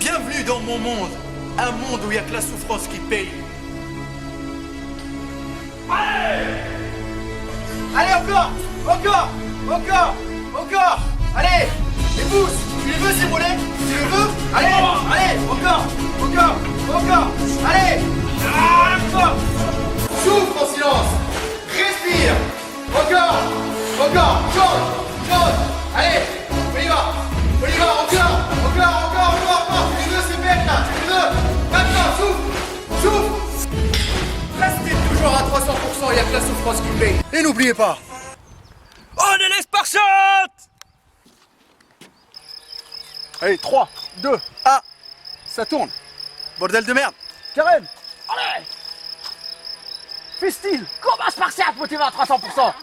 Bienvenue dans mon monde. Un monde où il n'y a que la souffrance qui paye. Allez, encore. Allez, les pouces. Tu les veux, ces mollets? Tu les veux? Allez, encore. Allez, encore. Souffle en silence. Respire. Encore. Jaune. Allez, on y va, encore. Tu les veux, ces mecs là? Tu les veux? Maintenant, souffle. Restez toujours à 300%, il n'y a que la souffrance qui paye. Et n'oubliez pas, On est les Spartiates! allez, 3, 2, 1, ça tourne. Bordel de merde. Karen, allez. Fais-t-il? Combat spartiate motivé à 300%.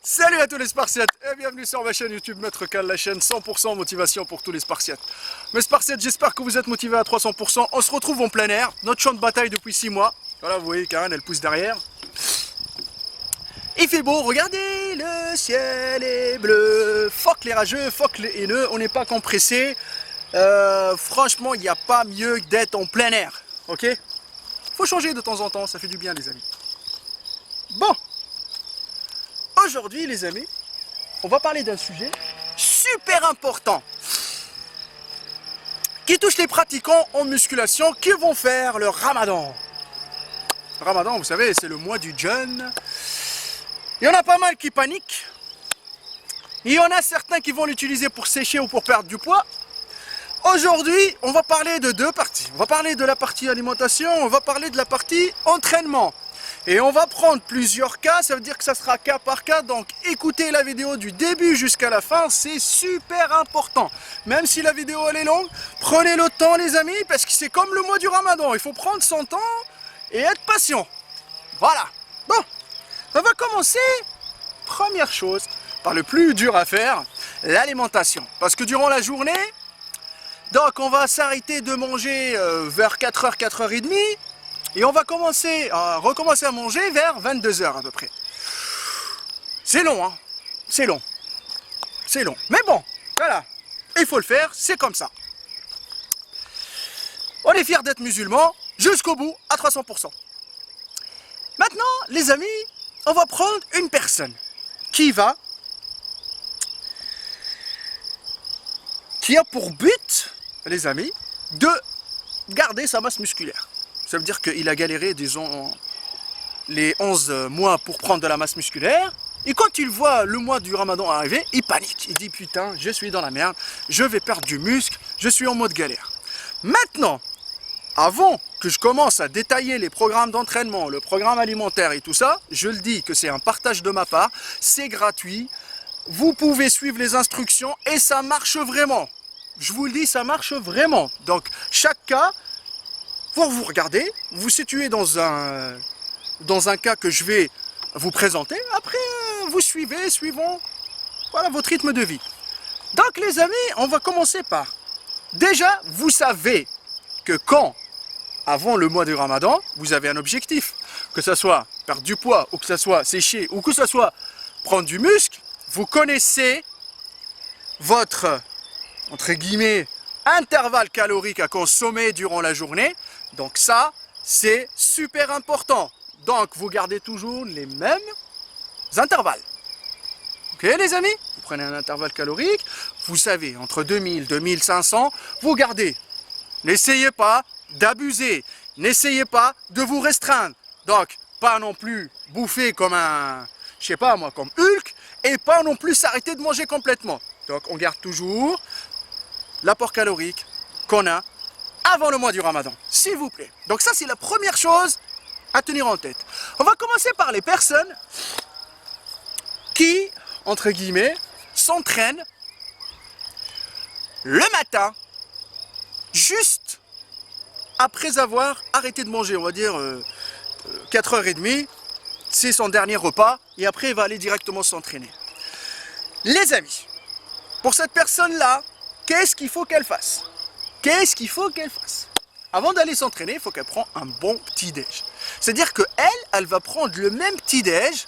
Salut à tous les Spartiates et bienvenue sur ma chaîne YouTube Maître Cal, la chaîne 100% motivation pour tous les Spartiates. Mes Spartiates, j'espère que vous êtes motivés à 300%. On se retrouve en plein air, notre champ de bataille depuis 6 mois. Voilà, vous voyez Karen, elle pousse derrière. Il fait beau, regardez, le ciel est bleu. Fuck les rageux, fuck les haineux, on n'est pas compressé. Franchement, il n'y a pas mieux que d'être en plein air, ok? Faut changer de temps en temps, ça fait du bien les amis. Bon, aujourd'hui les amis, on va parler d'un sujet super important qui touche les pratiquants en musculation qui vont faire le ramadan. Ramadan, vous savez, c'est le mois du jeûne. Il y en a pas mal qui paniquent. Il y en a certains qui vont l'utiliser pour sécher ou pour perdre du poids. Aujourd'hui, on va parler de deux parties. On va parler de la partie alimentation, on va parler de la partie entraînement. Et on va prendre plusieurs cas, ça veut dire que ça sera cas par cas. Donc écoutez la vidéo du début jusqu'à la fin, c'est super important. Même si la vidéo elle est longue, prenez le temps les amis, parce que c'est comme le mois du ramadan. Il faut prendre son temps et être patient. Voilà. Bon. On va commencer, première chose, par le plus dur à faire, l'alimentation. Parce que durant la journée, donc on va s'arrêter de manger vers 4h, 4h30, et on va recommencer à manger vers 22h à peu près. C'est long, hein, c'est long. Mais bon, voilà, il faut le faire, c'est comme ça. On est fiers d'être musulmans, jusqu'au bout, à 300%. Maintenant, les amis, on va prendre une personne qui a pour but, les amis, de garder sa masse musculaire. Ça veut dire qu'il a galéré, disons, les 11 mois pour prendre de la masse musculaire. Et quand il voit le mois du ramadan arriver, il panique. Il dit putain, je suis dans la merde, je vais perdre du muscle, je suis en mode galère. Maintenant, avant que je commence à détailler les programmes d'entraînement, le programme alimentaire et tout ça, je le dis que c'est un partage de ma part, c'est gratuit, vous pouvez suivre les instructions et ça marche vraiment. Je vous le dis, ça marche vraiment. Donc chaque cas, vous regardez, vous situez dans un cas que je vais vous présenter, après vous suivons voilà, votre rythme de vie. Donc les amis, on va commencer par, déjà vous savez que avant le mois du ramadan, vous avez un objectif, que ce soit perdre du poids, ou que ce soit sécher, ou que ce soit prendre du muscle, vous connaissez votre, entre guillemets, intervalle calorique à consommer durant la journée. Donc ça, c'est super important. Donc vous gardez toujours les mêmes intervalles. Ok les amis? Vous prenez un intervalle calorique, vous savez, entre 2000 et 2500, vous gardez. N'essayez pas d'abuser, n'essayez pas de vous restreindre. Donc, pas non plus bouffer comme un, je sais pas moi, comme Hulk, et pas non plus s'arrêter de manger complètement. Donc, on garde toujours l'apport calorique qu'on a avant le mois du ramadan, s'il vous plaît. Donc ça, c'est la première chose à tenir en tête. On va commencer par les personnes qui, entre guillemets, s'entraînent le matin, juste après avoir arrêté de manger, on va dire 4h30, c'est son dernier repas, et après il va aller directement s'entraîner. Les amis, pour cette personne-là, qu'est-ce qu'il faut qu'elle fasse? Avant d'aller s'entraîner, il faut qu'elle prenne un bon petit-déj. C'est-à-dire qu'elle va prendre le même petit-déj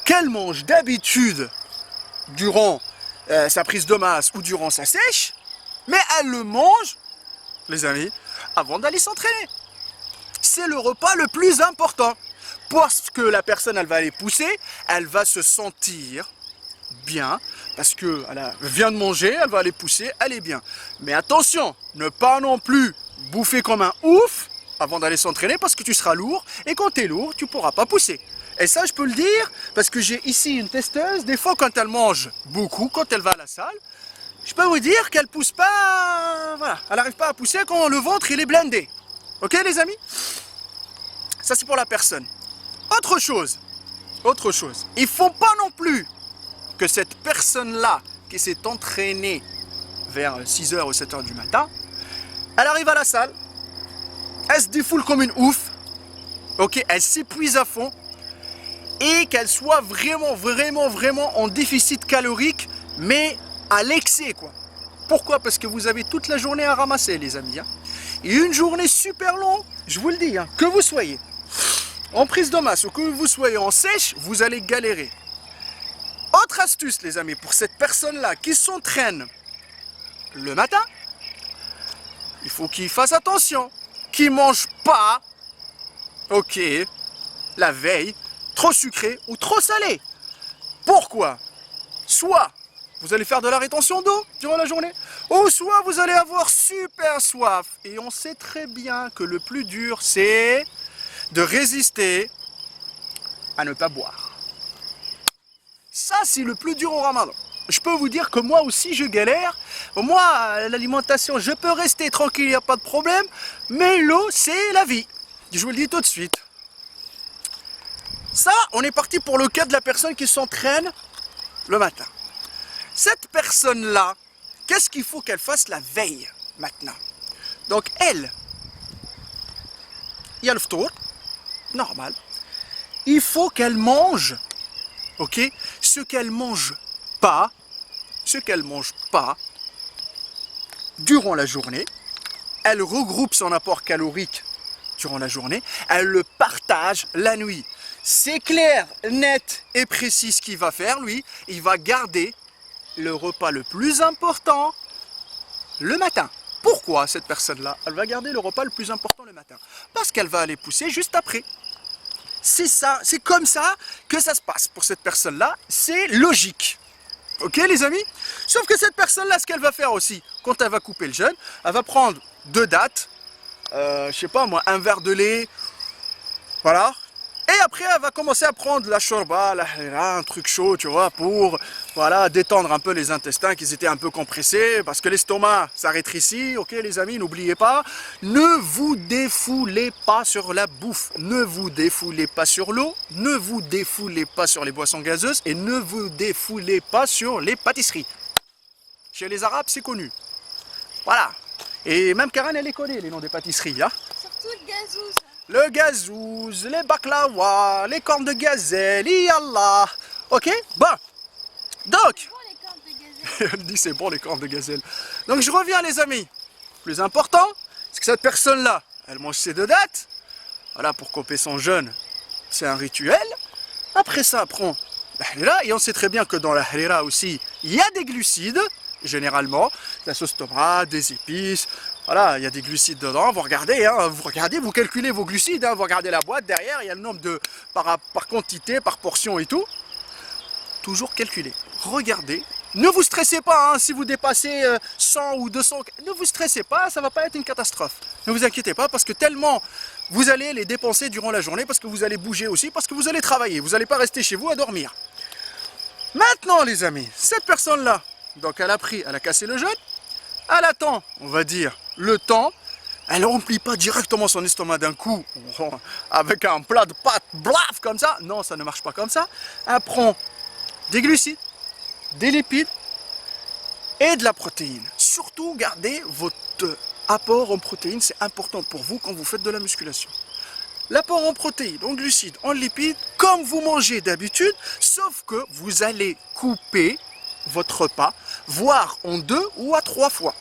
qu'elle mange d'habitude durant sa prise de masse ou durant sa sèche, Mais elle le mange, les amis, avant d'aller s'entraîner. C'est le repas le plus important. Parce que la personne, elle va aller pousser, elle va se sentir bien. Parce qu'elle vient de manger, elle va aller pousser, elle est bien. Mais attention, ne pas non plus bouffer comme un ouf avant d'aller s'entraîner parce que tu seras lourd. Et quand tu es lourd, tu ne pourras pas pousser. Et ça, je peux le dire parce que j'ai ici une testeuse. Des fois, quand elle mange beaucoup, quand elle va à la salle, je peux vous dire qu'elle pousse pas. Voilà, elle n'arrive pas à pousser quand le ventre il est blindé. Ok, les amis? Ça, c'est pour la personne. Autre chose, il ne faut pas non plus que cette personne-là qui s'est entraînée vers 6h ou 7h du matin, elle arrive à la salle, elle se défoule comme une ouf, ok, elle s'épuise à fond et qu'elle soit vraiment en déficit calorique, mais à l'excès, quoi. Pourquoi? Parce que vous avez toute la journée à ramasser, les amis. Hein. Et une journée super longue, je vous le dis, hein, que vous soyez en prise de masse ou que vous soyez en sèche, vous allez galérer. Autre astuce, les amis, pour cette personne-là qui s'entraîne le matin, il faut qu'il fasse attention, qu'il ne mange pas, ok, la veille, trop sucré ou trop salé. Pourquoi? Soit vous allez faire de la rétention d'eau durant la journée, ou soit vous allez avoir super soif. Et on sait très bien que le plus dur, c'est de résister à ne pas boire. Ça, c'est le plus dur au ramadan. Je peux vous dire que moi aussi, je galère. Moi, l'alimentation, je peux rester tranquille, il n'y a pas de problème. Mais l'eau, c'est la vie. Je vous le dis tout de suite. Ça, on est parti pour le cas de la personne qui s'entraîne le matin. Cette personne-là, qu'est-ce qu'il faut qu'elle fasse la veille maintenant? Donc, elle, il y a le ftour, normal. Il faut qu'elle mange, ok, ce qu'elle mange pas durant la journée. Elle regroupe son apport calorique durant la journée. Elle le partage la nuit. C'est clair, net et précis ce qu'il va faire, lui. Il va garder le repas le plus important le matin. Pourquoi cette personne-là, elle va garder le repas le plus important le matin? Parce qu'elle va aller pousser juste après. C'est ça, c'est comme ça que ça se passe pour cette personne-là. C'est logique. Ok, les amis? Sauf que cette personne-là, ce qu'elle va faire aussi, quand elle va couper le jeûne, elle va prendre 2 dattes, je sais pas moi, un verre de lait, voilà. Et après, elle va commencer à prendre la shorba, la halira, un truc chaud, tu vois, pour voilà, détendre un peu les intestins qui étaient un peu compressés, parce que l'estomac, ça rétrécit, ok les amis, n'oubliez pas, ne vous défoulez pas sur la bouffe, ne vous défoulez pas sur l'eau, ne vous défoulez pas sur les boissons gazeuses, et ne vous défoulez pas sur les pâtisseries. Chez les Arabes, c'est connu. Voilà. Et même Karen, elle les connaît, les noms des pâtisseries, hein. Surtout le gazouz. Le gazouz, les baklawa, les cornes de gazelle, yallah. Ok? Bon. Donc. Bon, les cornes de gazelle. Elle dit c'est bon les cornes de gazelle. Donc je reviens les amis. Le plus important, c'est que cette personne-là, elle mange ses 2 dattes. Voilà, pour couper son jeûne, c'est un rituel. Après ça, elle prend la halira. Et on sait très bien que dans la halira aussi, il y a des glucides, généralement. La sauce tomate, des épices. Voilà, il y a des glucides dedans, vous regardez, hein, vous calculez vos glucides, hein, vous regardez la boîte, derrière, il y a le nombre de par quantité, par portion et tout. Toujours calculé. Regardez, ne vous stressez pas, hein, si vous dépassez 100 ou 200, ne vous stressez pas, ça ne va pas être une catastrophe. Ne vous inquiétez pas, parce que tellement vous allez les dépenser durant la journée, parce que vous allez bouger aussi, parce que vous allez travailler, vous n'allez pas rester chez vous à dormir. Maintenant les amis, cette personne-là, donc elle a cassé le jeûne, elle attend, on va dire, le temps, elle ne remplit pas directement son estomac d'un coup, avec un plat de pâtes, blaf, comme ça. Non, ça ne marche pas comme ça. Elle prend des glucides, des lipides et de la protéine. Surtout, gardez votre apport en protéines, c'est important pour vous quand vous faites de la musculation. L'apport en protéines, en glucides, en lipides, comme vous mangez d'habitude, sauf que vous allez couper votre repas, voire en 2 ou à 3 fois.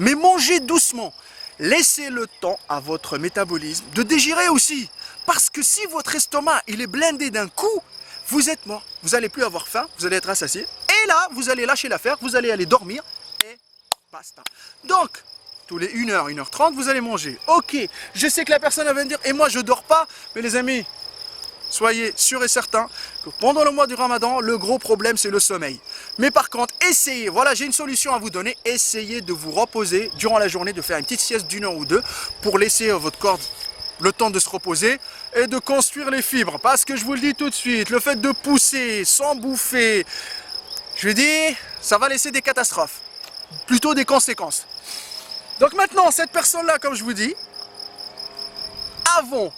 Mais mangez doucement. Laissez le temps à votre métabolisme de digérer aussi. Parce que si votre estomac il est blindé d'un coup, vous êtes mort. Vous n'allez plus avoir faim, vous allez être rassasié. Et là, vous allez lâcher l'affaire, vous allez aller dormir et Basta. Donc, tous les 1h, 1h30, vous allez manger. Ok, je sais que la personne va me dire, et moi je dors pas, mais les amis, soyez sûrs et certains que pendant le mois du Ramadan, le gros problème c'est le sommeil. Mais par contre, essayez, voilà j'ai une solution à vous donner, essayez de vous reposer durant la journée, de faire une petite sieste d'1 heure ou 2 pour laisser votre corps le temps de se reposer et de construire les fibres. Parce que je vous le dis tout de suite, le fait de pousser sans bouffer, je vous dis, ça va laisser des catastrophes, plutôt des conséquences. Donc maintenant, cette personne-là, comme je vous dis, avant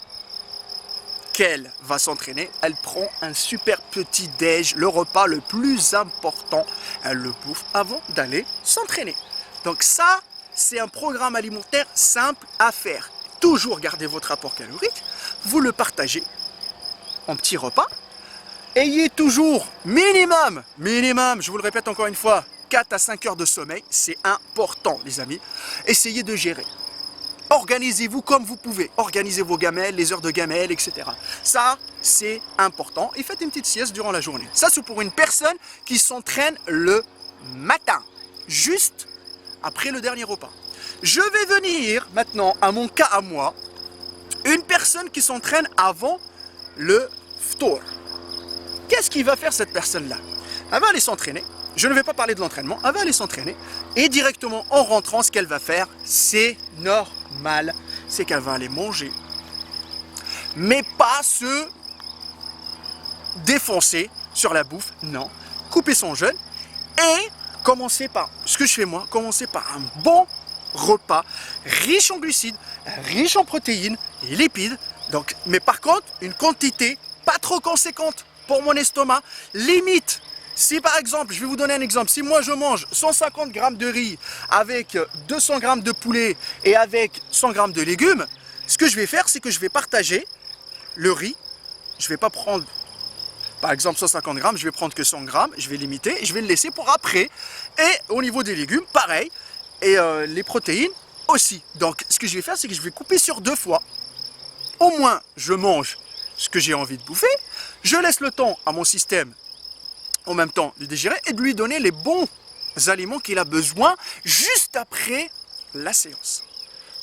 qu'elle va s'entraîner, elle prend un super petit déj, le repas le plus important, elle le bouffe avant d'aller s'entraîner. Donc ça, c'est un programme alimentaire simple à faire. Toujours garder votre apport calorique, vous le partagez en petits repas. Ayez toujours minimum, je vous le répète encore une fois, 4 à 5 heures de sommeil, c'est important les amis. Essayez de gérer. Organisez-vous comme vous pouvez. Organisez vos gamelles, les heures de gamelles, etc. Ça, c'est important. Et faites une petite sieste durant la journée. Ça, c'est pour une personne qui s'entraîne le matin, juste après le dernier repas. Je vais venir maintenant à mon cas à moi, une personne qui s'entraîne avant le ftour. Qu'est-ce qu'il va faire cette personne-là? Elle va aller s'entraîner. Je ne vais pas parler de l'entraînement. Elle va aller s'entraîner. Et directement en rentrant, ce qu'elle va faire, c'est normal. C'est qu'elle va aller manger. Mais pas se défoncer sur la bouffe. Non. Couper son jeûne. Et commencer par, ce que je fais moi, commencer par un bon repas riche en glucides, riche en protéines et lipides. Donc, mais par contre, une quantité pas trop conséquente pour mon estomac. Limite, si par exemple, je vais vous donner un exemple, si moi je mange 150 grammes de riz avec 200 grammes de poulet et avec 100 grammes de légumes, ce que je vais faire, c'est que je vais partager le riz. Je ne vais pas prendre, par exemple, 150 grammes, je vais prendre que 100 grammes, je vais limiter et je vais le laisser pour après. Et au niveau des légumes, pareil. Et les protéines aussi. Donc, ce que je vais faire, c'est que je vais couper sur 2 fois. Au moins, je mange ce que j'ai envie de bouffer. Je laisse le temps à mon système, en même temps, de digérer et de lui donner les bons aliments qu'il a besoin juste après la séance.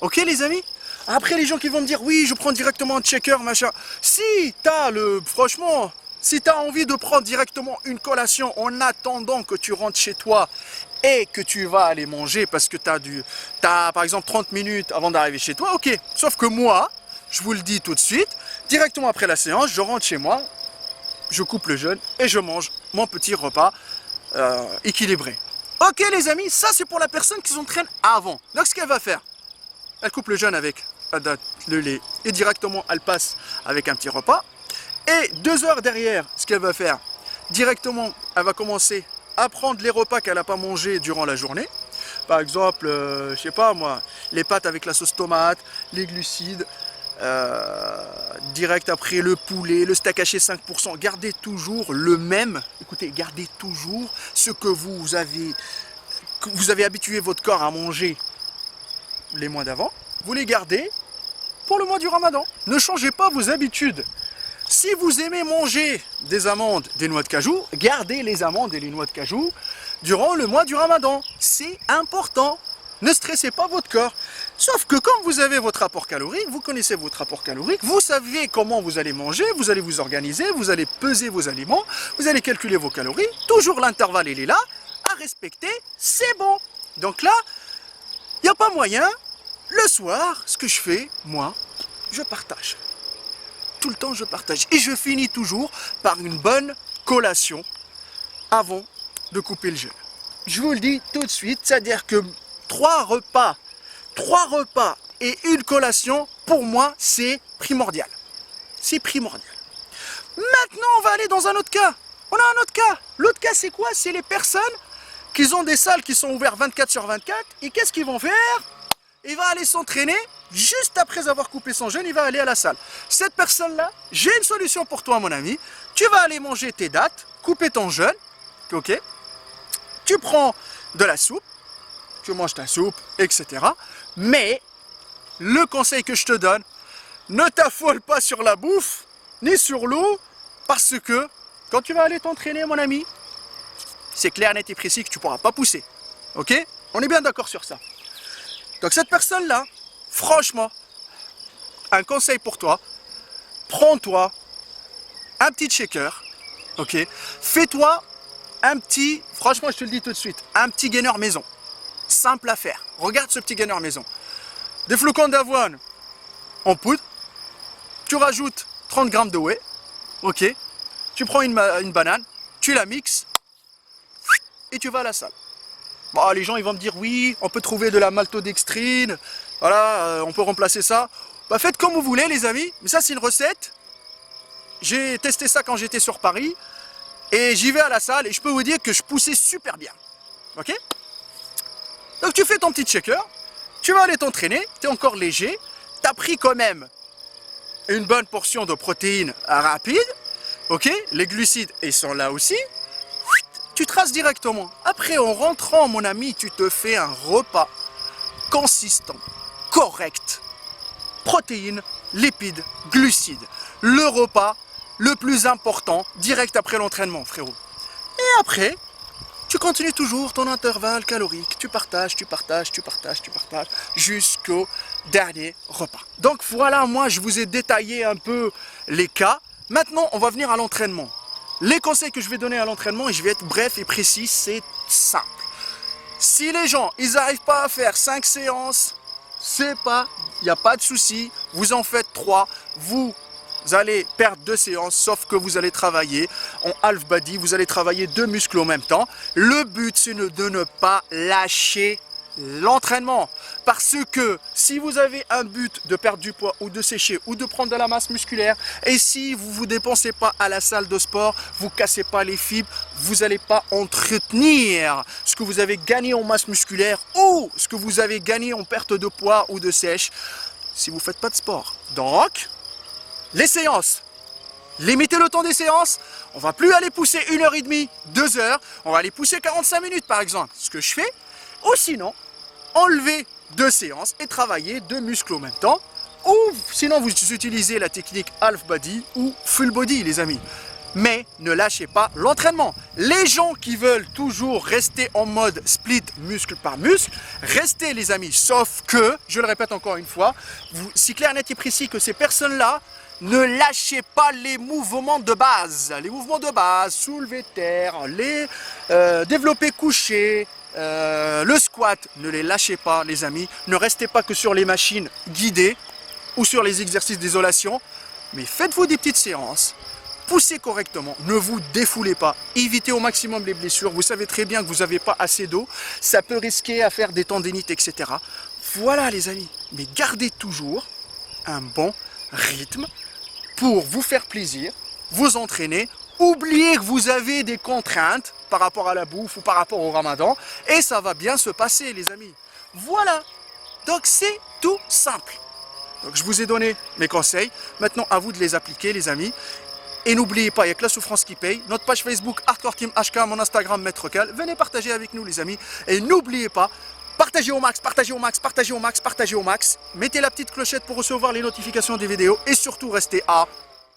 Ok, les amis? Après, les gens qui vont me dire, oui, je prends directement un checker, machin. Si franchement, si tu as envie de prendre directement une collation en attendant que tu rentres chez toi et que tu vas aller manger parce que tu as par exemple 30 minutes avant d'arriver chez toi, ok. Sauf que moi, je vous le dis tout de suite, directement après la séance, je rentre chez moi, je coupe le jeûne et je mange mon petit repas équilibré. Ok les amis, ça c'est pour la personne qui s'entraîne avant. Donc ce qu'elle va faire, elle coupe le jeûne avec le lait et directement elle passe avec un petit repas. Et 2 heures derrière, ce qu'elle va faire, directement elle va commencer à prendre les repas qu'elle n'a pas mangés durant la journée. Par exemple, je sais pas moi, les pâtes avec la sauce tomate, les glucides, direct après le poulet, le steak haché 5%. Gardez toujours le même, écoutez, gardez toujours ce que vous avez habitué votre corps à manger les mois d'avant. Vous les gardez pour le mois du Ramadan. Ne changez pas vos habitudes. Si vous aimez manger des amandes, des noix de cajou, gardez les amandes et les noix de cajou durant le mois du Ramadan. C'est important. Ne stressez pas votre corps. Sauf que comme vous avez votre apport calorique, vous connaissez votre apport calorique, vous savez comment vous allez manger, vous allez vous organiser, vous allez peser vos aliments, vous allez calculer vos calories. Toujours l'intervalle, il est là, à respecter, c'est bon. Donc là, il n'y a pas moyen. Le soir, ce que je fais, moi, je partage. Tout le temps, je partage. Et je finis toujours par une bonne collation avant de couper le jeûne. Je vous le dis tout de suite, c'est-à-dire que 3 repas et une collation, pour moi, c'est primordial. C'est primordial. Maintenant, on va aller dans un autre cas. On a un autre cas. L'autre cas, c'est quoi? C'est les personnes qui ont des salles qui sont ouvertes 24/24. Et qu'est-ce qu'ils vont faire? Il va aller s'entraîner, juste après avoir coupé son jeûne, il va aller à la salle. Cette personne-là, j'ai une solution pour toi, mon ami. Tu vas aller manger tes dattes, couper ton jeûne, ok? Tu prends de la soupe, tu manges ta soupe, etc. Mais, le conseil que je te donne, ne t'affole pas sur la bouffe, ni sur l'eau, parce que, quand tu vas aller t'entraîner, mon ami, c'est clair, net et précis que tu ne pourras pas pousser, ok? On est bien d'accord sur ça. Donc cette personne-là, franchement, un conseil pour toi, prends-toi un petit shaker, ok? Fais-toi un petit, franchement je te le dis tout de suite, un petit gainer maison. Simple à faire. Regarde ce petit gainer maison. Des flocons d'avoine en poudre, tu rajoutes 30 grammes de whey, ok? Tu prends une banane, tu la mixes et tu vas à la salle. Bon, les gens ils vont me dire oui, on peut trouver de la maltodextrine, voilà, on peut remplacer ça. Bah, faites comme vous voulez les amis, mais ça c'est une recette. J'ai testé ça quand j'étais sur Paris et j'y vais à la salle et je peux vous dire que je poussais super bien. Ok? Donc tu fais ton petit shaker, tu vas aller t'entraîner, tu es encore léger, tu as pris quand même une bonne portion de protéines rapides, ok? Les glucides ils sont là aussi. Tu traces directement. Après, en rentrant, mon ami, tu te fais un repas consistant, correct. Protéines, lipides, glucides. Le repas le plus important, direct après l'entraînement, frérot. Et après, tu continues toujours ton intervalle calorique. Tu partages, jusqu'au dernier repas. Donc voilà, moi, je vous ai détaillé un peu les cas. Maintenant, on va venir à l'entraînement. Les conseils que je vais donner à l'entraînement, et je vais être bref et précis, c'est simple. Si les gens, ils n'arrivent pas à faire 5 séances, il n'y a pas de souci, vous en faites 3, vous allez perdre 2 séances, sauf que vous allez travailler en half body, vous allez travailler 2 muscles en même temps. Le but, c'est de ne pas lâcher l'entraînement. Parce que si vous avez un but de perdre du poids ou de sécher ou de prendre de la masse musculaire, et si vous ne vous dépensez pas à la salle de sport, vous ne cassez pas les fibres, vous n'allez pas entretenir ce que vous avez gagné en masse musculaire ou ce que vous avez gagné en perte de poids ou de sèche si vous ne faites pas de sport. Donc, les séances. Limitez le temps des séances. On ne va plus aller pousser 1h30, 2 heures. On va aller pousser 45 minutes par exemple. Ce que je fais. Ou sinon, enlever 2 séances et travailler 2 muscles en même temps. Ou sinon, vous utilisez la technique half body ou full body, les amis. Mais ne lâchez pas l'entraînement. Les gens qui veulent toujours rester en mode split muscle par muscle, restez les amis. Sauf que, je le répète encore une fois, si clair, net et précis que ces personnes-là, ne lâchez pas les mouvements de base. Les mouvements de base, soulever terre, les développer couché, le squat, ne les lâchez pas les amis. Ne restez pas que sur les machines guidées ou sur les exercices d'isolation, mais faites-vous des petites séances. Poussez correctement, ne vous défoulez pas, évitez au maximum les blessures. Vous savez très bien que vous n'avez pas assez d'eau, ça peut risquer à faire des tendinites, etc. Voilà les amis, mais gardez toujours un bon rythme pour vous faire plaisir, vous entraîner. Oubliez que vous avez des contraintes par rapport à la bouffe ou par rapport au ramadan et ça va bien se passer les amis. Voilà, donc c'est tout simple. Donc je vous ai donné mes conseils, maintenant à vous de les appliquer les amis. Et n'oubliez pas, il n'y a que la souffrance qui paye. Notre page Facebook Hardcore Team HK, mon Instagram Maître Cal. Venez partager avec nous les amis. Et n'oubliez pas, partagez au max, partagez au max, partagez au max, partagez au max. Mettez la petite clochette pour recevoir les notifications des vidéos. Et surtout, restez à